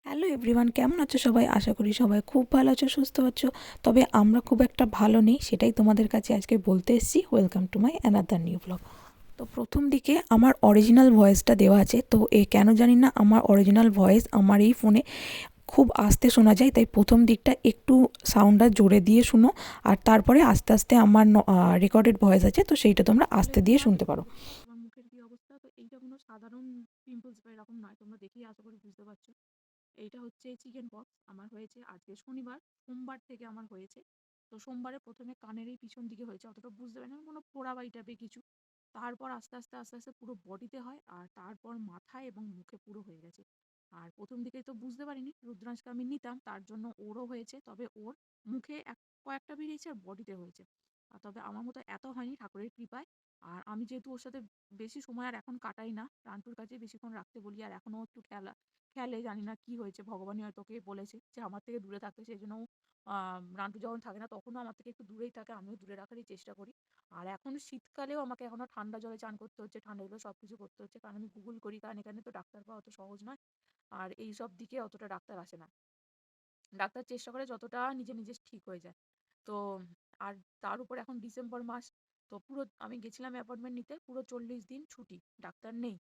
Hello everyone, কেমন আছো সবাই? আশা করি সবাই খুব ভালো আছো, সুস্থ আছো। তবে আমরা খুব একটা ভালো নেই, সেটাই তোমাদের কাছে আজকে বলতে এসেছি। Welcome to my another new blog. তো প্রথম দিকে আমার অরিজিনাল ভয়েসটা দেওয়া আছে, তো কেন জানি না আমার অরিজিনাল ভয়েস আমার এই ফোনে খুব আস্তে শোনা যায়, তাই প্রথম দিকটা একটু সাউন্ডটা জোরে দিয়ে শুনো, আর তারপরে আস্তে আস্তে আমার রেকর্ডেড ভয়েস আছে, তো সেইটা তোমরা আস্তে দিয়ে শুনতে পারো। আমার মুখের কি অবস্থা, তো এইটা কোনো সাধারণ পিম্পলস বা এরকম নয়, তোমরা দেখেই আশা করি বুঝতে পারছো। এইটা হচ্ছে চিকেন পক্স, আমার হয়েছে আজকে শনিবার, সোমবার থেকে আমার হয়েছে। তো সোমবারে প্রথমে কানের এই পিছন দিকে হয়েছে, অতটা বুঝতে পারি না, কোনো পোড়া বাড়ি টাইপের কিছু। তারপর আস্তে আস্তে আস্তে আস্তে পুরো বডিতে হয়, আর তারপর মাথায় এবং মুখে পুরো হয়ে গেছে। আর প্রথম দিকে তো বুঝতে পারিনি, রুদ্রাংশকে আমি নিতাম, তার জন্য ওরও হয়েছে, তবে ওর মুখে কয়েকটা বেরিয়েছে আর বডিতে হয়েছে। তবে আমার মতো এত হয়নি, ঠাকুরের কৃপায়। আর আমি যেহেতু ওর সাথে বেশি সময় আর এখন কাটাই না, রান্টুর কাছে বেশিক্ষণ রাখতে বলি, আর এখনো একটু খেলে, জানি না কি হয়েছে, ভগবানই হয়তো ওকে বলেছে যে আমার থেকে দূরে থাকতে, সেই জন্য রান্টু যখন থাকে না তখনও আমার থেকে একটু দূরেই থাকে, আমিও দূরে রাখারই চেষ্টা করি। আর এখন শীতকালেও আমাকে এখনো ঠান্ডা জলে চান করতে হচ্ছে, ঠান্ডা জলে সবকিছু করতে হচ্ছে, কারণ আমি গুগল করি, কারণ এখানে তো ডাক্তার পাওয়া অত সহজ নয়। আর এই সব দিকে অতটা ডাক্তার আসে না, ডাক্তার চেষ্টা করে যতটা নিজে নিজে ঠিক হয়ে যায়। তো আর তার উপর এখন ডিসেম্বর মাস, তো পুরো আমি গেছিলাম অ্যাপয়েন্টমেন্ট নিতে, পুরো 40 দিন ছুটি, ডাক্তার নেই।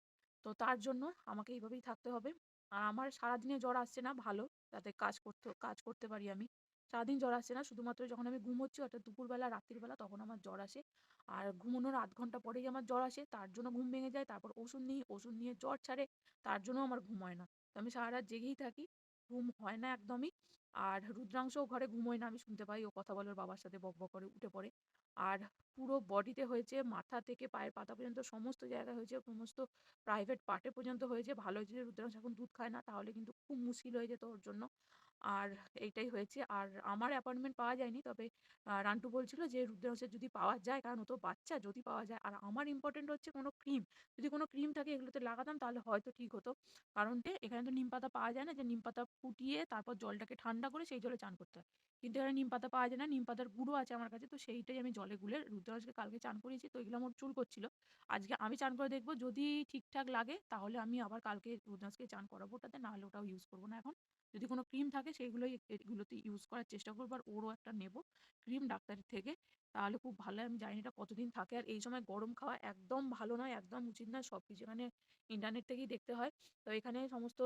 তো তার জন্য আমাকে এইভাবেই থাকতে হবে। আর আমার সারাদিনে জ্বর আসছে না, ভালো, যাতে কাজ করতে পারি আমি। সারাদিন জ্বর আসছে না, শুধুমাত্র যখন আমি ঘুমোচ্ছি, অর্থাৎ দুপুরবেলা রাত্রিবেলা, তখন আমার জ্বর আসে। আর ঘুমানোর 0.5 ঘন্টা পরেই আমার জ্বর আসে, তার জন্য ঘুম ভেঙে যায়, তারপর ওষুধ নিয়ে জ্বর ছাড়ে, তার জন্য আমার ঘুম হয় না। তো আমি সারা রাত জেগেই থাকি, ঘুম হয় না একদমই। আর রুদ্রাংশও ঘরে ঘুমোয় না, আমি শুনতে পাই ও কথা বলে ওর বাবার সাথে, বকবক করে উঠে পড়ে। আর পুরো বডিতে হয়েছে, মাথা থেকে পায়ের পাতা পর্যন্ত সমস্ত জায়গায় হয়েছে, সমস্ত প্রাইভেট পার্টে পর্যন্ত হয়েছে। ভালো হয়েছে যে রুদ্রাংশ এখন দুধ খায় না, তাহলে কিন্তু খুব মুশকিল হয়ে যেত ওর জন্য। আর এইটাই হয়েছে। আর আমার অ্যাপয়েন্টমেন্ট পাওয়া যায়নি, তবে রান্টু বলছিল যে রুদ্রাংশের যদি পাওয়া যায়, কারণ ও তো বাচ্চা, যদি পাওয়া যায়। আর আমার ইম্পর্টেন্ট হচ্ছে কোনো ক্রিম, যদি কোনো ক্রিম থাকে এগুলোতে লাগাতাম তাহলে হয়তো ঠিক হতো। কারণ এখানে তো নিম পাতা পাওয়া যায় না, যে নিম পাতা ফুটিয়ে তারপর জলটাকে ঠান্ডা করে সেই জলে চান করতে হয়। কিন্তু এখানে নিম পাতা পাওয়া যায় না, নিম পাতার গুঁড়ো আছে আমার কাছে, তো সেইটাই আমি জলে গুলে রুদ্রাংশকে কালকে চান করিয়েছি, তো এগুলো আমার চুল করছিল। আজকে আমি চান করে দেখবো, যদি ঠিকঠাক লাগে তাহলে আমি আবার কালকে রুদ্রাংশকে চান করাবো ওটাতে, না হলে ওটাও ইউজ করবো না এখন। যদি কোনো ক্রিম থাকে সেইগুলোই এগুলোতে ইউজ করার চেষ্টা করবো, আর ওরও একটা নেবো ক্রিম ডাক্তারের থেকে, তাহলে খুব ভালো হয়। আমি জানি না এটা কতদিন থাকে, আর এই সময় গরম খাওয়া একদম ভালো নয়, একদম উচিত নয়, সব কিছু এখানে ইন্টারনেট থেকেই দেখতে হয়। তো এখানে সমস্ত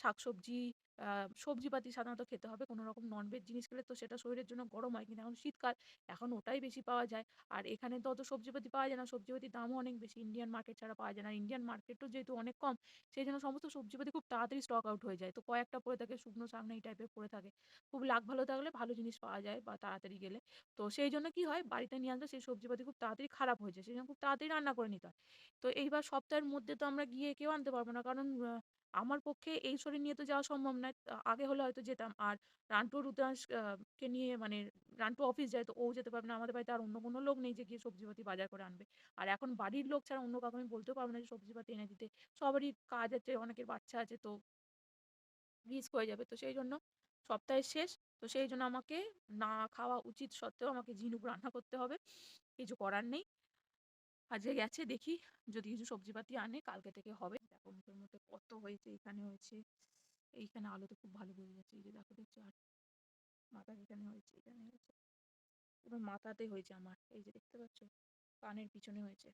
শাকসবজি, সবজিপাতি সাধারণত খেতে হবে, কোনো রকম ননভেজ জিনিস খেলে তো সেটা শরীরের জন্য গরম হয়, কিন্তু এখন শীতকাল, এখন ওটাই বেশি পাওয়া যায়। আর এখানে তো অত সবজিপাতি পাওয়া যায় না, সবজিপাতির দামও অনেক বেশি, ইন্ডিয়ান মার্কেট ছাড়া পাওয়া যায় না, ইন্ডিয়ান মার্কেটও যেহেতু অনেক কম, সেই জন্য সমস্ত সবজিপাতি খুব তাড়াতাড়ি স্টক আউট হয়ে যায়, তো কয়েকটা পড়ে থাকে, শুকনো শাক না এই টাইপের পড়ে থাকে। খুব লাক ভালো থাকলে ভালো জিনিস পাওয়া যায় বা তাড়াতাড়ি গেলে। তো সেই জন্য কি হয়, বাড়িতে নিয়ে আসলে সেই সবজিপাতি খুব তাড়াতাড়ি খারাপ হয়ে যায়, সেই জন্য খুব তাড়াতাড়ি রান্না করে নিতে হয়। তো এইবার সপ্তাহের মধ্যে তো আমরা গিয়ে কেউ আনতে পারবো না, কারণ আমার পক্ষে এই শরীর নিয়ে তো যাওয়া সম্ভব নয়। আগে হলে হয়তো যেতাম। আর রান্টু আর রুদ্রাংশ কে নিয়ে, মানে রান্টু অফিস যায়, তো ও যেতে পারবে না, আমাদের বাড়িতে আর অন্য কোনো লোক নেই যে গিয়ে সবজিপাতি বাজার করে আনবে। আর এখন বাড়ির লোক ছাড়া অন্য কাউকে আমি বলতেও পারবো না যে সবজিপাতি এনে দিতে, সবারই কাজ আছে, অনেকের বাচ্চা আছে, তো রিস্ক হয়ে যাবে। তো সেই জন্য সপ্তাহের শেষ, তো সেই জন্য আমাকে না খাওয়া উচিত সত্ত্বেও আমাকে ঝিনুক রান্না করতে হবে, কিছু করার নেই। আজকে গেছে, দেখি যদি কিছু সবজিপাতি আনে কালকে থেকে হবে। দেখো মুখের মধ্যে কত হয়েছে, এখানে হয়েছে, এইখানে আলোতে খুব ভালো বোঝা যাচ্ছে, এই যে দেখো, দেখছো? আর মাথার এখানে হয়েছে, এখানে হয়েছে, এবার মাথাতে হয়েছে আমার, এই যে দেখতে পাচ্ছ, কানের পিছনে হয়েছে,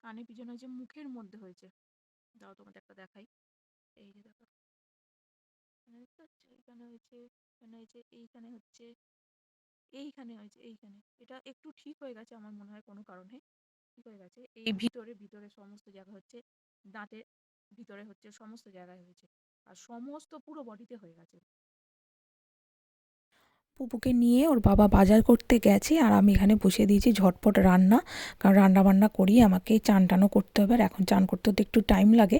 কানের পিছনে হয়েছে, মুখের মধ্যে হয়েছে। দাও তোমাদের একটা দেখাই, এই যে দেখো, এখানে দেখতে পাচ্ছ, এখানে হয়েছে, এখানে হয়েছে, এইখানে হচ্ছে, এইখানে হয়েছে, এইখানে। এটা একটু ঠিক হয়ে গেছে আমার মনে হয় কোনো কারণে, ঠিক হয়ে গেছে। এই ভিতরে ভিতরে সমস্ত জায়গা হচ্ছে, দাঁতের ভিতরে হচ্ছে, সমস্ত জায়গায় হয়েছে, আর সমস্ত পুরো বডিতে হয়ে গেছে। পুপুকে নিয়ে ওর বাবা বাজার করতে গেছে, আর আমি এখানে বসিয়ে দিয়েছি ঝটপট রান্না, কারণ রান্না বান্না করিয়ে আমাকে চান টানও করতে হবে, আর এখন চান করতে হতে একটু টাইম লাগে।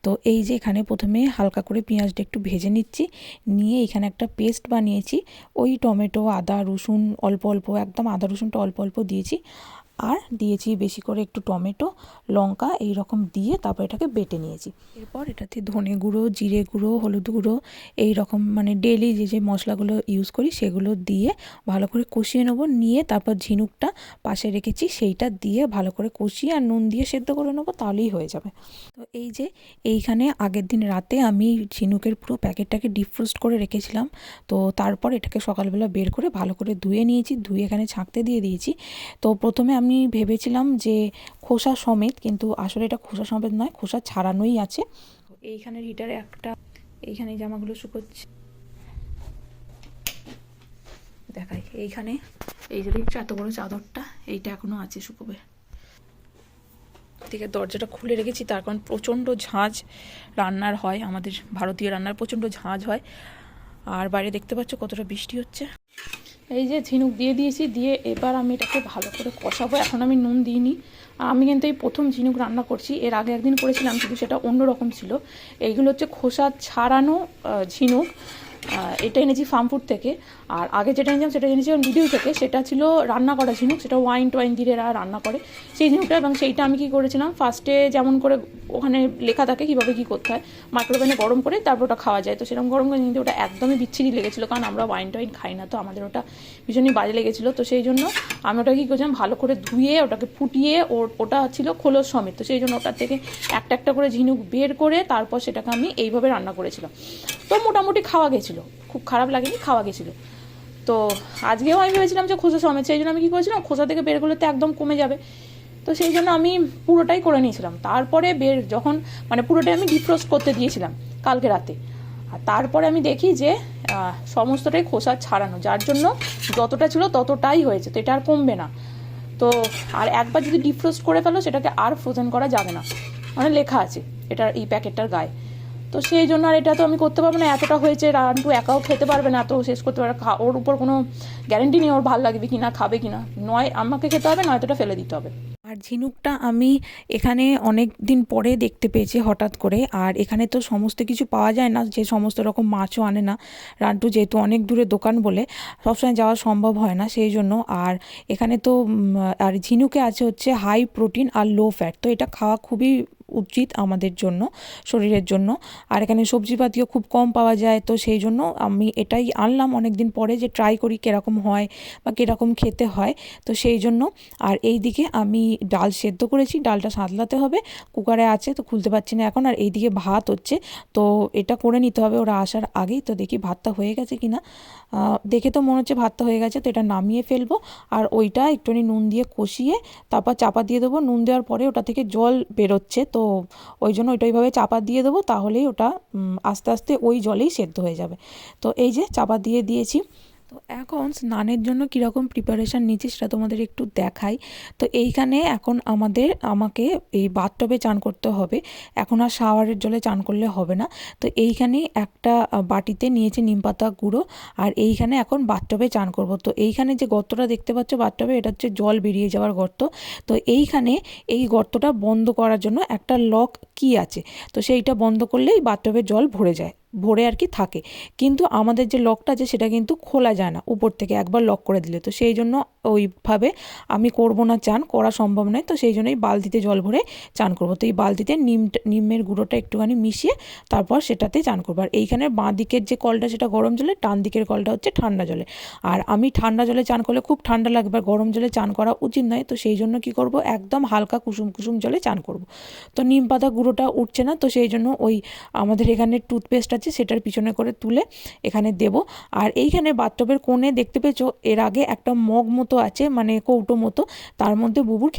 তো এই যে এখানে প্রথমে হালকা করে পেঁয়াজটা একটু ভেজে নিচ্ছি, নিয়ে এখানে একটা পেস্ট বানিয়েছি, ওই টমেটো আদা রসুন অল্প অল্প, একদম আদা রসুনটা অল্প অল্প দিয়েছি, আর দিয়েছি বেশি করে একটু টমেটো, লঙ্কা এই রকম দিয়ে তারপর এটাকে বেটে নিয়েছি। এরপর এটাতে ধনে গুঁড়ো, জিরে গুঁড়ো, হলুদ গুঁড়ো এই রকম মানে ডেইলি যে মশলাগুলো ইউজ করি সেগুলো দিয়ে ভালো করে কষিয়ে নেবো। নিয়ে তারপর ঝিনুকটা পাশে রেখেছি, সেইটা দিয়ে ভালো করে কষিয়ে আর নুন দিয়ে সেদ্ধ করে নেবো, তাহলেই হয়ে যাবে। তো এই যে এইখানে আগের দিন রাতে আমি ঝিনুকের পুরো প্যাকেটটাকে ডিপ ফ্রোস্ট করে রেখেছিলাম। তো তারপর এটাকে সকালবেলা বের করে ভালো করে ধুয়ে নিয়েছি, ধুয়ে এখানে ছাঁকতে দিয়ে দিয়েছি। তো প্রথমে আমি ভেবেছিলাম যে খোসা সমেত, কিন্তু আসলে এটা খোসা সমেত নয়, খোসা ছাড়ানোই আছে। এইখানের হিটারে এইখানে জামাগুলো শুকোচ্ছে, দেখাই। এইখানে এই যে দেখছো এত বড় চাদরটা, এইটা এখনো আছে, শুকোবে। থেকে দরজাটা খুলে রেখেছি তার কারণ প্রচণ্ড ঝাঁঝ রান্নার হয়, আমাদের ভারতীয় রান্নার প্রচণ্ড ঝাঁঝ হয়। আর বাইরে দেখতে পাচ্ছ কতটা বৃষ্টি হচ্ছে। এই যে ঝিনুক দিয়ে দিয়েছি, দিয়ে এবার আমি এটাকে ভালো করে কষাবো। এখন আমি নুন দিইনি, আমি কিন্তু এই প্রথম ঝিনুক রান্না করছি। এর আগে একদিন করেছিলাম, কিন্তু সেটা অন্যরকম ছিল। এইগুলো হচ্ছে খোসা ছাড়ানো ঝিনুক। এটা এনেছি ফার্মফুড থেকে। আর আগে যেটা এনেছিলাম সেটা এনেছিলাম ভিডিও থেকে, সেটা ছিল রান্না করা ঝিনুক, সেটা ওয়াইন টোয়াইন দিয়ে এরা রান্না করে সেই ঝিনুকটা। এবং সেইটা আমি কী করেছিলাম, ফার্স্টে যেমন করে ওখানে লেখা থাকে কীভাবে কী করতে হয়, মাইক্রোওভেনে গরম করে তারপর ওটা খাওয়া যায়। তো সেরকম গরম করে, কিন্তু ওটা একদমই বিচ্ছিরি লেগেছিলো, কারণ আমরা ওয়াইন টোয়াইন খাই না, তো আমাদের ওটা ভীষণই বাজে লেগেছিলো। তো সেই জন্য আমি ওটা কী করেছিলাম, ভালো করে ধুয়ে ওটাকে ফুটিয়ে, ওটা ছিল খোলস সমেত। তো সেই জন্য ওটার থেকে একটা একটা করে ঝিনুক বের করে তারপর সেটাকে আমি এইভাবে রান্না করেছিলাম। তো মোটামুটি খাওয়া গেছিলো, খুব খারাপ লাগেনি, খাওয়া গেছিলো। তো আজকেও আমি ভেবেছিলাম যে খোসা সমেত, সেই জন্য আমি কী করেছিলাম, খোসা থেকে বের করলে তো একদম কমে যাবে। তো সেই জন্য আমি পুরোটাই করে নিয়েছিলাম। তারপরে যখন মানে পুরোটাই আমি ডিফ্রোস্ট করতে দিয়েছিলাম কালকে রাতে। আর তারপরে আমি দেখি যে সমস্তটাই খোসা ছাড়ানো, যার জন্য যতটা ছিল ততটাই হয়েছে, তো এটা আর কমবে না। তো আর একবার যদি ডিফ্রোস্ট করে ফেলো, সেটাকে আর ফ্রোজেন করা যাবে না, মানে লেখা আছে এটার এই প্যাকেটটার গায়ে। তো সেই জন্য আর এটা তো আমি করতে পারবো না, এতটা হয়েছে, রান্টু একাও খেতে পারবে না, তো শেষ করতে পারবে। ওর উপর কোনো গ্যারেন্টি নেই ওর ভালো লাগবে কি না, খাবে কি না। নয় আমাকে খেতে হবে, নয়তো ওটা ফেলে দিতে হবে। আর ঝিনুকটা আমি এখানে অনেক দিন পরে দেখতে পেয়েছি হঠাৎ করে। আর এখানে তো সমস্ত কিছু পাওয়া যায় না, যে সমস্ত রকম মাছও আনে না রান্টু, যেহেতু অনেক দূরে দোকান বলে সবসময় যাওয়া সম্ভব হয় না, সেই জন্য। আর এখানে তো আর ঝিনুকে আছে হচ্ছে হাই প্রোটিন আর লো ফ্যাট, তো এটা খাওয়া খুবই উচিত আমাদের জন্য, শরীরের জন্য। আর এখানে সবজিপাতিও খুব কম পাওয়া যায়, তো সেই জন্য আমি এটাই আনলাম অনেক দিন পরে, যে ট্রাই করি কীরকম হয় বা কীরকম খেতে হয়। তো সেই জন্য। আর এই দিকে আমি ডাল সেদ্ধ করেছি, ডালটা সাঁতলাতে হবে, কুকারে আছে, তো খুলতে পারছি না এখন। আর এইদিকে ভাত হচ্ছে, তো এটা করে নিতে হবে ওরা আসার আগেই। তো দেখি ভাতটা হয়ে গেছে কিনা, দেখে তো মনে হচ্ছে ভাতটা হয়ে গেছে, তো এটা নামিয়ে ফেলবো। আর ওইটা একটুখানি নুন দিয়ে কষিয়ে তারপর চাপা দিয়ে দেবো। নুন দেওয়ার পরে ওটা থেকে জল বেরোচ্ছে, তো ওই জন্য ওইটা ওইভাবে চাপা দিয়ে দেবো, তাহলেই ওটা আস্তে আস্তে ওই জলেই সেদ্ধ হয়ে যাবে। তো এই যে চাপা দিয়ে দিয়েছি। তো এখন স্নানের জন্য কীরকম প্রিপারেশান নিচ্ছি সেটা তোমাদের একটু দেখাই। তো এইখানে এখন আমাকে এই বাথটবে চান করতে হবে, এখন আর শাওয়ারের জলে চান করলে হবে না। তো এইখানে একটা বাটিতে নিয়েছি নিমপাতা গুঁড়ো, আর এইখানে এখন বাথটবে চান করব। তো এইখানে যে গর্তটা দেখতে পাচ্ছ বাথটবে, এটা হচ্ছে জল বেরিয়ে যাওয়ার গর্ত। তো এইখানে এই গর্তটা বন্ধ করার জন্য একটা লক কি আছে, তো সেইটা বন্ধ করলেই বাথটবে জল ভরে যায়, ভরে আর কি থাকে। কিন্তু আমাদের যে লকটা আছে সেটা কিন্তু খোলা যায় না উপর থেকে একবার লক করে দিলে, তো সেই জন্য ওইভাবে আমি করব না, চান করা সম্ভব নয়। তো সেই জন্যই বালতিতে জল ভরে চান করব। তো এই বালতিতে নিমের গুঁড়োটা একটুখানি মিশিয়ে তারপর সেটাতে চান করবো। আর এইখানে বাঁ দিকের যে কলটা সেটা গরম জলে, ডান দিকের কলটা হচ্ছে ঠান্ডা জলে। আর আমি ঠান্ডা জলে চান করলে খুব ঠান্ডা লাগবে, আর গরম জলে চান করা উচিত নয়। তো সেই জন্য কি করব, একদম হালকা কুসুম কুসুম জলে চান করব। তো নিম পাতা গুঁড়োটা উঠছে না, তো সেই জন্য ওই আমাদের এখানে টুথপেস্ট আছে সেটার পিছনে করে তুলে এখানে দেব। আর এইখানে বাথটবের কোণে দেখতে পেয়েছো এর আগে একটা মগ মতো আছে, মানে কৌটো মতো, তার মধ্যে বুবুর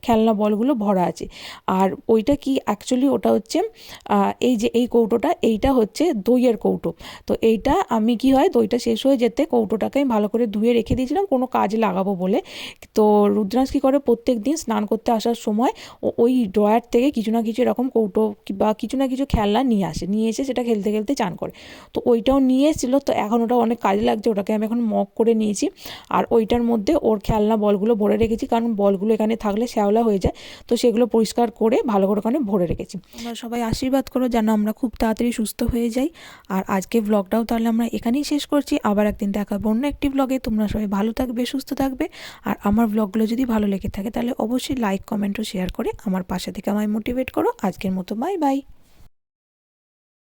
খেলনা বলগুলো ভরা আছে। আর ওইটা কি অ্যাকচুয়ালি ওটা হচ্ছে এই যে এই কৌটোটা, এইটা হচ্ছে দইয়ের কৌটো। তো এইটা আমি কি হয়, দইটা শেষ হয়ে যেতে কৌটোটাকে আমি ভালো করে ধুয়ে রেখে দিয়েছিলাম কোনো কাজে লাগাবো বলে। তো রুদ্রাংশ কী করে, প্রত্যেক দিন স্নান করতে আসার সময় ওই ড্রয়ার থেকে কিছু না কিছু এরকম কৌটো বা কিছু না কিছু খেলনা নিয়ে এসে সেটা খেলতে খেলতে চান করে। তো ওইটাও নিয়ে এসেছিলো, তো এখন ওটা অনেক কাজে লাগছে, ওটাকে আমি এখন মগ করে নিয়েছি। আর ওইটার মধ্যে ওর খেলনা বলগুলো ভরে রেখেছি, কারণ বলগুলো এখানে থাকলে শ্যাওলা হয়ে যায়, তো সেগুলো পরিষ্কার করে ভালো করে ওখানে ভরে রেখেছি। তোমরা সবাই আশীর্বাদ করো যেন আমরা খুব তাড়াতাড়ি সুস্থ হয়ে যাই। আর আজকে ব্লগটাও তাহলে আমরা এখানেই শেষ করছি। আবার একদিন দেখাবো অন্য একটি ব্লগে। তোমরা সবাই ভালো থাকবে, সুস্থ থাকবে। আর আমার ব্লগগুলো যদি ভালো লেগে থাকে তাহলে অবশ্যই লাইক, কমেন্ট ও শেয়ার করে আমার পাশে থেকে আমায় মোটিভেট করো। আজকের মতো বাই বাই।